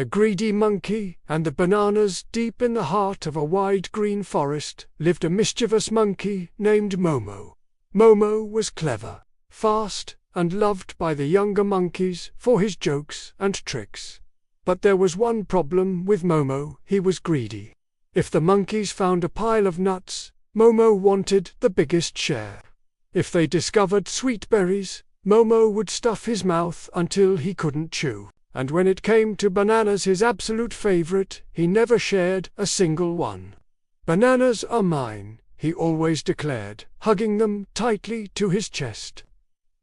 The greedy monkey and the bananas. Deep in the heart of a wide green forest lived a mischievous monkey named Momo. Momo was clever, fast, and loved by the younger monkeys for his jokes and tricks. But there was one problem with Momo: he was greedy. If the monkeys found a pile of nuts, Momo wanted the biggest share. If they discovered sweet berries, Momo would stuff his mouth until he couldn't chew. And when it came to bananas, his absolute favorite, he never shared a single one. "Bananas are mine," he always declared, hugging them tightly to his chest.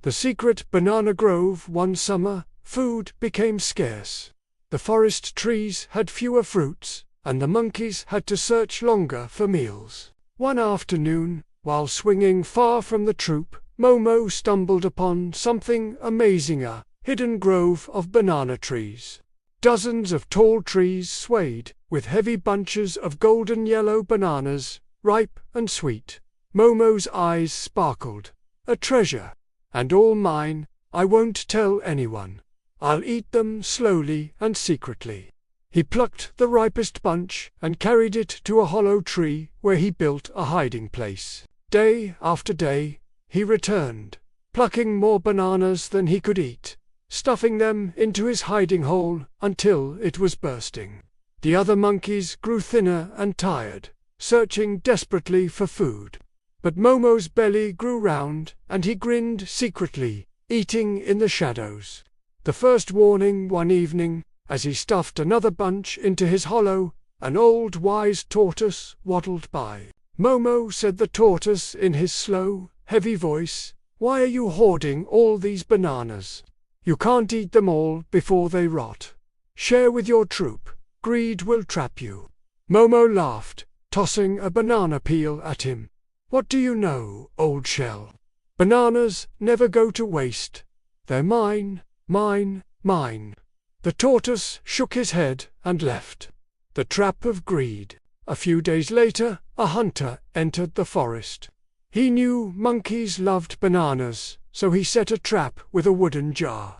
The secret banana grove. One summer, food became scarce. The forest trees had fewer fruits, and the monkeys had to search longer for meals. One afternoon, while swinging far from the troop, Momo stumbled upon something amazing: a hidden grove of banana trees. Dozens of tall trees swayed, with heavy bunches of golden yellow bananas, ripe and sweet. Momo's eyes sparkled. "A treasure! And all mine. I won't tell anyone. I'll eat them slowly and secretly." He plucked the ripest bunch and carried it to a hollow tree where he built a hiding place. Day after day, he returned, plucking more bananas than he could eat, stuffing them into his hiding hole until it was bursting. The other monkeys grew thinner and tired, searching desperately for food. But Momo's belly grew round, and he grinned secretly, eating in the shadows. The first warning: one evening, as he stuffed another bunch into his hollow, an old wise tortoise waddled by. "Momo," said the tortoise in his slow, heavy voice, "why are you hoarding all these bananas? You can't eat them all before they rot. Share with your troop. Greed will trap you." Momo laughed, tossing a banana peel at him. "What do you know, old shell? Bananas never go to waste. They're mine, mine, mine." The tortoise shook his head and left. The trap of greed. A few days later, a hunter entered the forest. He knew monkeys loved bananas, so he set a trap with a wooden jar.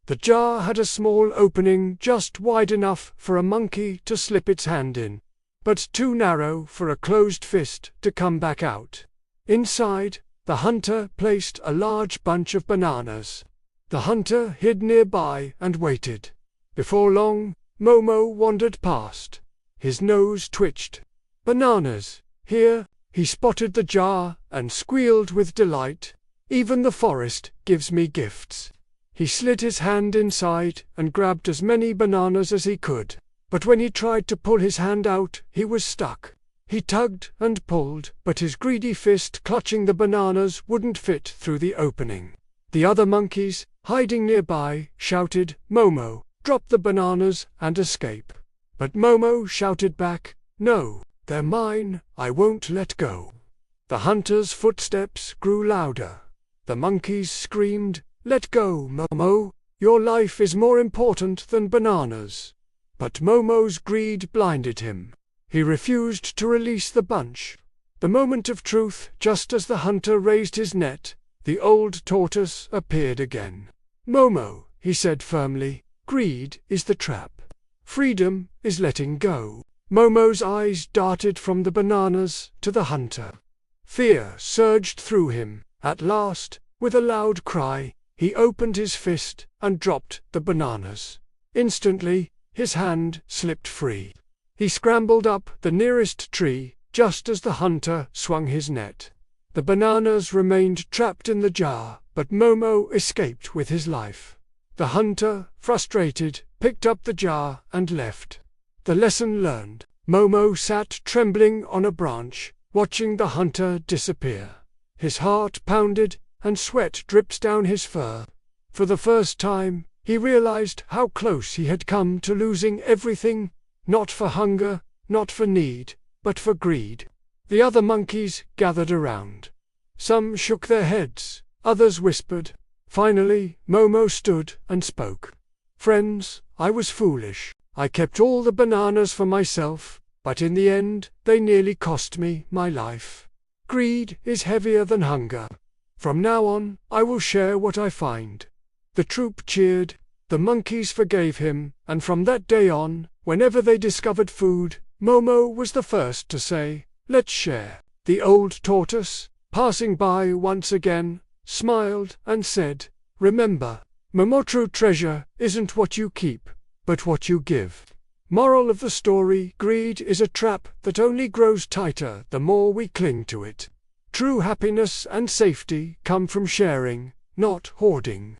The jar had a small opening just wide enough for a monkey to slip its hand in, but too narrow for a closed fist to come back out. Inside, the hunter placed a large bunch of bananas. The hunter hid nearby and waited. Before long, Momo wandered past. His nose twitched. "Bananas! Here!" He spotted the jar and squealed with delight. "Even the forest gives me gifts." He slid his hand inside and grabbed as many bananas as he could. But when he tried to pull his hand out, he was stuck. He tugged and pulled, but his greedy fist clutching the bananas wouldn't fit through the opening. The other monkeys, hiding nearby, shouted, "Momo, drop the bananas and escape." But Momo shouted back, "No, they're mine, I won't let go." The hunter's footsteps grew louder. The monkeys screamed, "Let go, Momo, your life is more important than bananas." But Momo's greed blinded him. He refused to release the bunch. The moment of truth, just as the hunter raised his net, the old tortoise appeared again. "Momo," he said firmly, "greed is the trap. Freedom is letting go." Momo's eyes darted from the bananas to the hunter. Fear surged through him. At last, with a loud cry, he opened his fist and dropped the bananas. Instantly, his hand slipped free. He scrambled up the nearest tree, just as the hunter swung his net. The bananas remained trapped in the jar, but Momo escaped with his life. The hunter, frustrated, picked up the jar and left. The lesson learned. Momo sat trembling on a branch, watching the hunter disappear. His heart pounded, and sweat dripped down his fur. For the first time, he realized how close he had come to losing everything, not for hunger, not for need, but for greed. The other monkeys gathered around. Some shook their heads, others whispered. Finally, Momo stood and spoke. "Friends, I was foolish. I kept all the bananas for myself, but in the end, they nearly cost me my life. Greed is heavier than hunger. From now on, I will share what I find." The troop cheered. The monkeys forgave him, and from that day on, whenever they discovered food, Momo was the first to say, "Let's share." The old tortoise, passing by once again, smiled and said, "Remember, Momo, true treasure isn't what you keep, but what you give." Moral of the story: greed is a trap that only grows tighter the more we cling to it. True happiness and safety come from sharing, not hoarding.